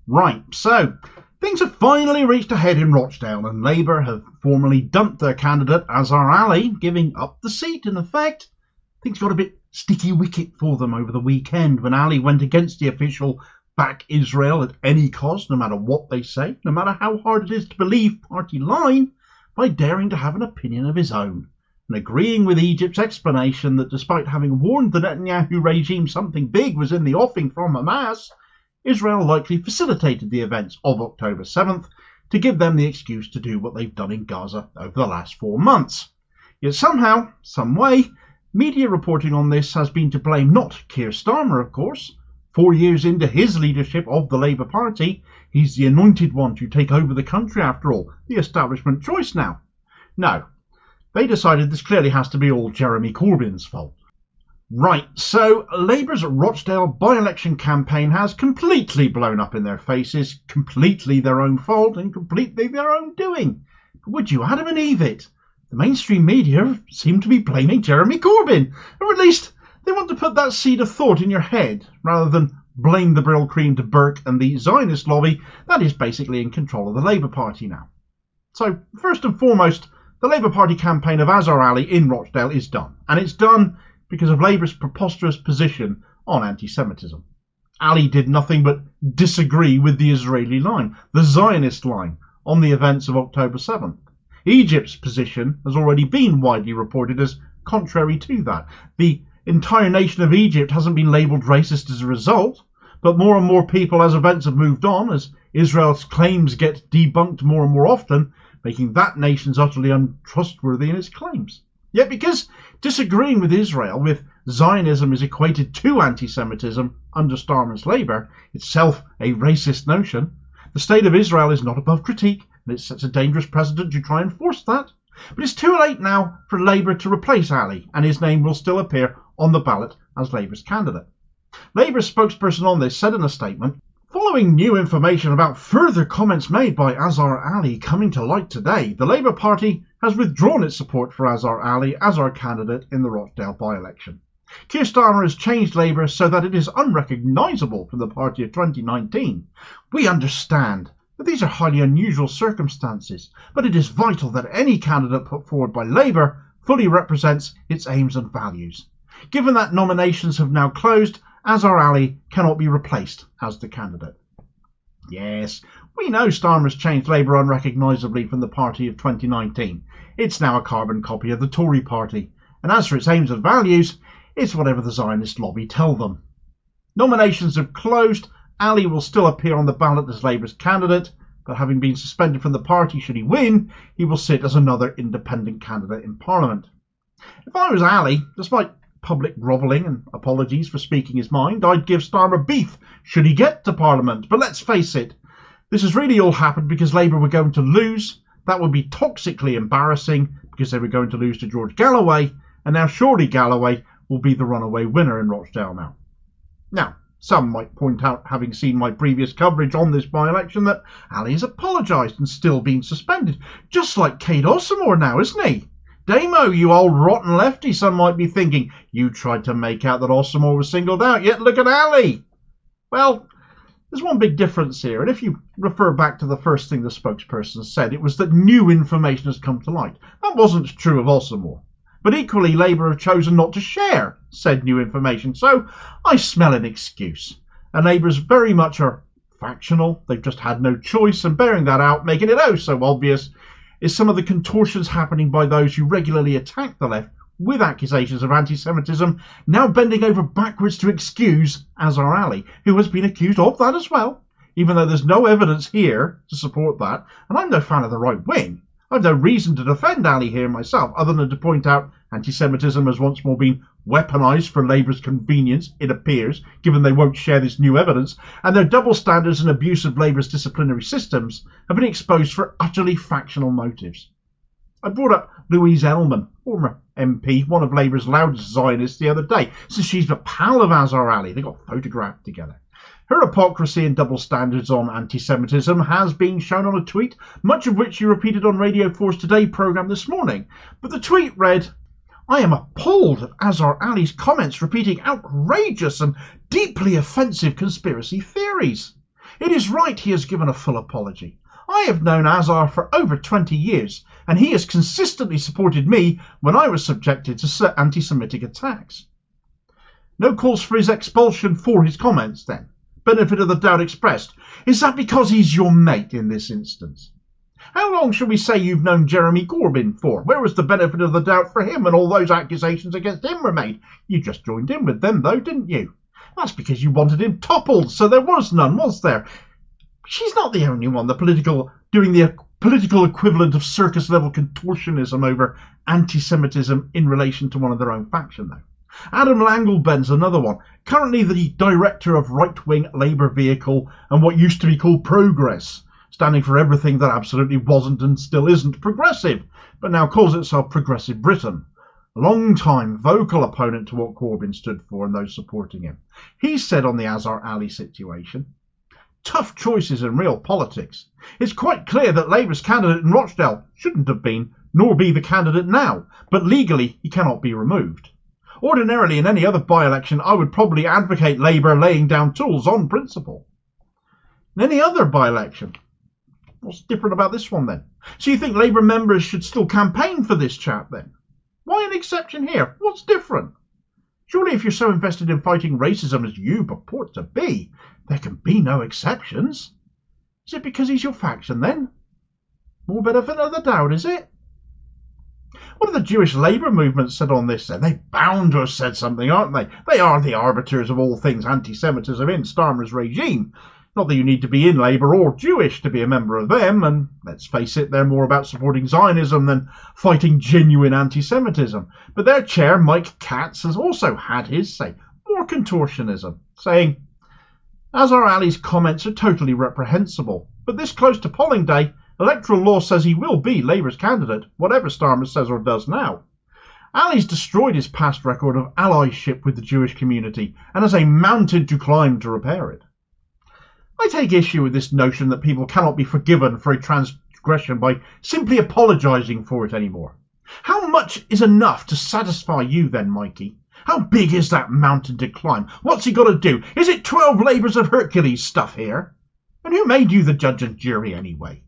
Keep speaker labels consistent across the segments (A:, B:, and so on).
A: Right, so things have finally reached a head in Rochdale, and Labour have formally dumped their candidate Azhar Ali, giving up the seat in effect. Things got a bit sticky wicket for them over the weekend when Ali went against the official back Israel at any cost, no matter what they say, no matter how hard it is to believe party line, by daring to have an opinion of his own, and agreeing with Egypt's explanation that despite having warned the Netanyahu regime something big was in the offing from Hamas, Israel likely facilitated the events of October 7th to give them the excuse to do what they've done in Gaza over the last 4 months. Yet somehow, some way, media reporting on this has been to blame not Keir Starmer, of course. 4 years into his leadership of the Labour Party, he's the anointed one to take over the country after all, the establishment choice now. No, they decided this clearly has to be all Jeremy Corbyn's fault. Right, so Labour's Rochdale by-election campaign has completely blown up in their faces, completely their own fault and completely their own doing. But would you Adam and Eve it? The mainstream media seem to be blaming Jeremy Corbyn, or at least they want to put that seed of thought in your head, rather than blame the Brill Cream to Burke and the Zionist lobby that is basically in control of the Labour Party now. So, first and foremost, the Labour Party campaign of Azhar Ali in Rochdale is done, and it's done because of Labour's preposterous position on anti-Semitism. Ali did nothing but disagree with the Israeli line, the Zionist line, on the events of October 7th. Egypt's position has already been widely reported as contrary to that. The entire nation of Egypt hasn't been labelled racist as a result, but more and more people, as events have moved on, as Israel's claims get debunked more and more often, making that nation utterly untrustworthy in its claims. Yet because disagreeing with Israel, with Zionism, is equated to anti-Semitism under Starmer's Labour, itself a racist notion, the state of Israel is not above critique, and it sets a dangerous precedent to try and force that. But it's too late now for Labour to replace Ali, and his name will still appear on the ballot as Labour's candidate. Labour's spokesperson on this said in a statement, "Following new information about further comments made by Azhar Ali coming to light today, the Labour Party has withdrawn its support for Azhar Ali as our candidate in the Rochdale by-election. Keir Starmer has changed Labour so that it is unrecognisable from the party of 2019. We understand that these are highly unusual circumstances, but it is vital that any candidate put forward by Labour fully represents its aims and values. Given that nominations have now closed, Azhar Ali cannot be replaced as the candidate." Yes, we know Starmer's changed Labour unrecognisably from the party of 2019. It's now a carbon copy of the Tory party, and as for its aims and values, it's whatever the Zionist lobby tell them. Nominations have closed. Ali will still appear on the ballot as Labour's candidate, but having been suspended from the party should he win, he will sit as another independent candidate in Parliament. If I was Ali, despite public grovelling and apologies for speaking his mind, I'd give Starmer beef should he get to Parliament. But let's face it, this has really all happened because Labour were going to lose. That would be toxically embarrassing because they were going to lose to George Galloway, and now surely Galloway will be the runaway winner in Rochdale now. Now, some might point out, having seen my previous coverage on this by-election, that Ali has apologised and still been suspended, just like Keir Starmer now, isn't he? Damo, you old rotten lefty, some might be thinking. You tried to make out that Starmer was singled out, yet look at Ali. Well, there's one big difference here, and if you refer back to the first thing the spokesperson said, it was that new information has come to light. That wasn't true of Starmer. But equally, Labour have chosen not to share said new information, so I smell an excuse. And Labour's very much are factional, they've just had no choice, and bearing that out, making it oh so obvious, is some of the contortions happening by those who regularly attack the left with accusations of anti-Semitism, now bending over backwards to excuse Azhar Ali, who has been accused of that as well, even though there's no evidence here to support that, and I'm no fan of the right wing. I've no reason to defend Ali here myself, other than to point out anti-Semitism has once more been weaponised for Labour's convenience, it appears, given they won't share this new evidence, and their double standards and abuse of Labour's disciplinary systems have been exposed for utterly factional motives. I brought up Louise Ellman, former MP, one of Labour's loudest Zionists, the other day, since she's a pal of Azhar Ali. They got photographed together. Her hypocrisy and double standards on anti-Semitism has been shown on a tweet, much of which she repeated on Radio 4's Today programme this morning. But the tweet read, "I am appalled at Azhar Ali's comments repeating outrageous and deeply offensive conspiracy theories. It is right he has given a full apology. I have known Azhar for over 20 years, and he has consistently supported me when I was subjected to anti-Semitic attacks. No calls for his expulsion for his comments then. Benefit of the doubt expressed. Is that because he's your mate in this instance? How long shall we say you've known Jeremy Corbyn for? Where was the benefit of the doubt for him when all those accusations against him were made? You just joined in with them though, didn't you? That's because you wanted him toppled, so there was none, was there? She's not the only one doing the political equivalent of circus-level contortionism over anti-Semitism in relation to one of their own faction, though. Adam Langelben's another one, currently the director of right-wing Labour vehicle and what used to be called Progress, standing for everything that absolutely wasn't and still isn't progressive, but now calls itself Progressive Britain. A long-time vocal opponent to what Corbyn stood for and those supporting him. He said on the Azhar Ali situation, tough choices in real politics. It's quite clear that Labour's candidate in Rochdale shouldn't have been, nor be the candidate now, but legally he cannot be removed. Ordinarily, in any other by-election, I would probably advocate Labour laying down tools on principle. In any other by-election? What's different about this one then? So you think Labour members should still campaign for this chap then? Why an exception here? What's different? Surely if you're so invested in fighting racism as you purport to be, there can be no exceptions. Is it because he's your faction then? More benefit of the doubt, is it? What have the Jewish Labour movement said on this then? They're bound to have said something, aren't they? They are the arbiters of all things anti-Semitism in Starmer's regime. Not that you need to be in Labour or Jewish to be a member of them, and let's face it, they're more about supporting Zionism than fighting genuine anti-Semitism. But their chair, Mike Katz, has also had his say. More contortionism, saying, Azhar Ali's comments are totally reprehensible, but this close to polling day, electoral law says he will be Labour's candidate, whatever Starmer says or does now. Ali's destroyed his past record of allyship with the Jewish community and has a mountain to climb to repair it. I take issue with this notion that people cannot be forgiven for a transgression by simply apologising for it anymore. How much is enough to satisfy you then, Mikey? How big is that mountain to climb? What's he got to do? Is it 12 labours of Hercules stuff here? And who made you the judge and jury anyway?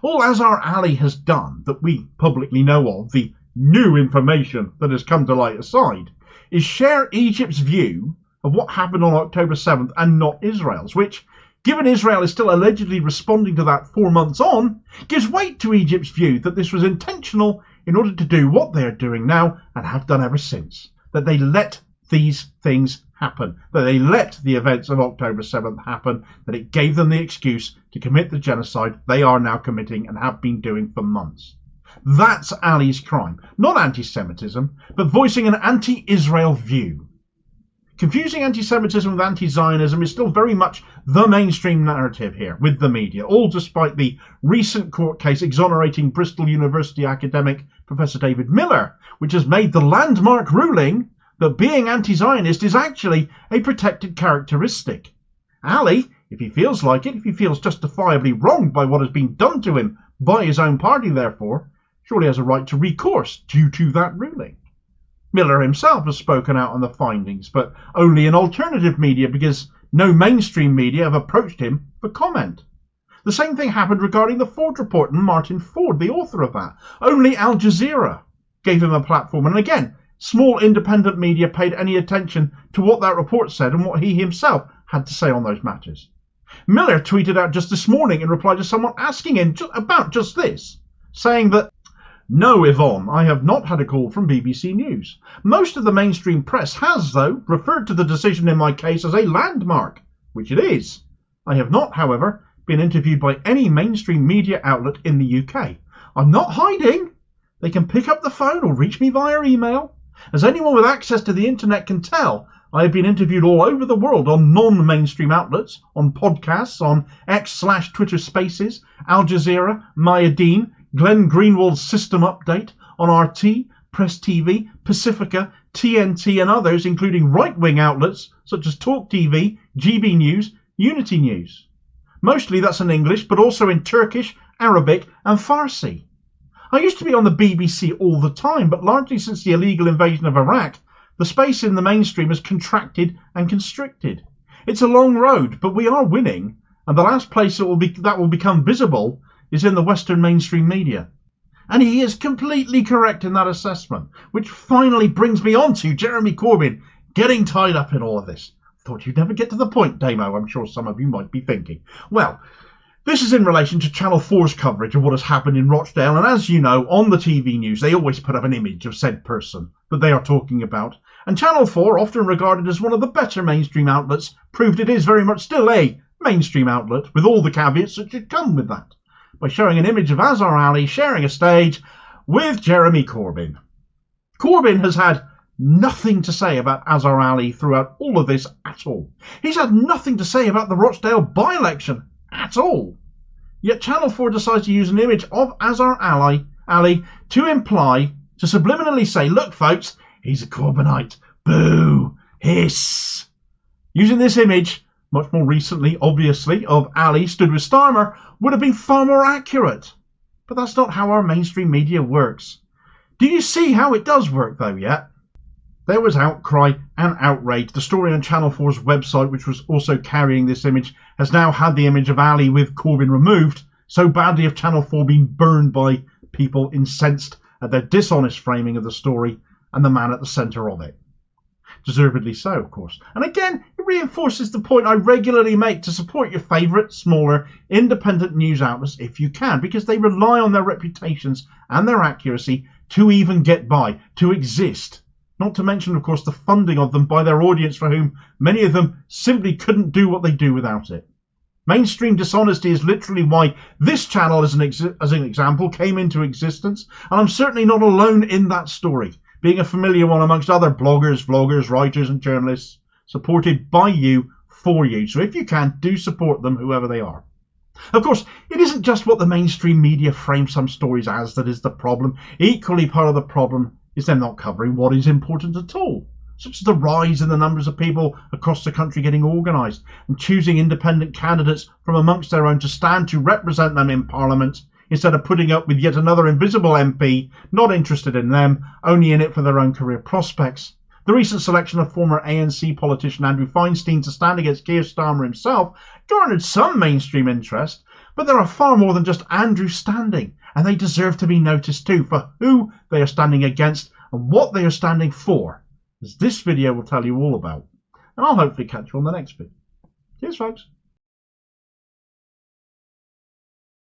A: All Azhar Ali has done that we publicly know of, the new information that has come to light aside, is share Egypt's view of what happened on October 7th and not Israel's, which, given Israel is still allegedly responding to that 4 months on, gives weight to Egypt's view that this was intentional in order to do what they are doing now and have done ever since. That they let these things happen. That they let the events of October 7th happen. That it gave them the excuse to commit the genocide they are now committing and have been doing for months. That's Ali's crime. Not anti-Semitism, but voicing an anti-Israel view. Confusing anti-Semitism with anti-Zionism is still very much the mainstream narrative here with the media, all despite the recent court case exonerating Bristol University academic Professor David Miller, which has made the landmark ruling that being anti-Zionist is actually a protected characteristic. Ali, if he feels like it, if he feels justifiably wronged by what has been done to him by his own party, therefore, surely has a right to recourse due to that ruling. Miller himself has spoken out on the findings, but only in alternative media because no mainstream media have approached him for comment. The same thing happened regarding the Ford report and Martin Ford, the author of that. Only Al Jazeera gave him a platform, and again, small independent media paid any attention to what that report said and what he himself had to say on those matters. Miller tweeted out just this morning in reply to someone asking him about just this, saying that, "No, Yvonne, I have not had a call from BBC News. Most of the mainstream press has, though, referred to the decision in my case as a landmark, which it is. I have not, however, been interviewed by any mainstream media outlet in the UK. I'm not hiding. They can pick up the phone or reach me via email. As anyone with access to the internet can tell, I have been interviewed all over the world on non-mainstream outlets, on podcasts, on X/Twitter Spaces, Al Jazeera, Mayadeen, Glenn Greenwald's System Update, on RT, Press TV, Pacifica, TNT and others, including right-wing outlets such as Talk TV, GB News, Unity News. Mostly that's in English, but also in Turkish, Arabic and Farsi. I used to be on the BBC all the time, but largely since the illegal invasion of Iraq, the space in the mainstream has contracted and constricted. It's a long road, but we are winning, and the last place that will become visible is in the Western mainstream media. And he is completely correct in that assessment, which finally brings me on to Jeremy Corbyn getting tied up in all of this. Thought you'd never get to the point, Damo, I'm sure some of you might be thinking. Well, this is in relation to Channel 4's coverage of what has happened in Rochdale, and as you know, on the TV news they always put up an image of said person that they are talking about, and Channel 4, often regarded as one of the better mainstream outlets, proved it is very much still a mainstream outlet, with all the caveats that should come with that, by showing an image of Azhar Ali sharing a stage with Jeremy Corbyn. Corbyn has had nothing to say about Azhar Ali throughout all of this at all. He's had nothing to say about the Rochdale by-election at all. Yet Channel 4 decides to use an image of Azhar Ali to subliminally say, look folks, he's a Corbynite. Boo! Hiss! Using this image, much more recently, obviously, of Ali stood with Starmer, would have been far more accurate. But that's not how our mainstream media works. Do you see how it does work, though, yet? There was outcry and outrage. The story on Channel 4's website, which was also carrying this image, has now had the image of Ali with Corbyn removed. So badly have Channel 4 been burned by people incensed at their dishonest framing of the story and the man at the centre of it. Deservedly so, of course. And again, it reinforces the point I regularly make to support your favourite, smaller, independent news outlets if you can, because they rely on their reputations and their accuracy to even get by, to exist. Not to mention, of course, the funding of them by their audience, for whom many of them simply couldn't do what they do without it. Mainstream dishonesty is literally why this channel, as an example, came into existence, and I'm certainly not alone in that story, being a familiar one amongst other bloggers, vloggers, writers and journalists, supported by you, for you. So if you can, do support them, whoever they are. Of course, it isn't just what the mainstream media frame some stories as that is the problem. Equally part of the problem is them not covering what is important at all, such as the rise in the numbers of people across the country getting organised and choosing independent candidates from amongst their own to stand to represent them in Parliament, instead of putting up with yet another invisible MP, not interested in them, only in it for their own career prospects. The recent selection of former ANC politician Andrew Feinstein to stand against Keir Starmer himself garnered some mainstream interest, but there are far more than just Andrew standing, and they deserve to be noticed too for who they are standing against and what they are standing for, as this video will tell you all about. And I'll hopefully catch you on the next video. Cheers folks.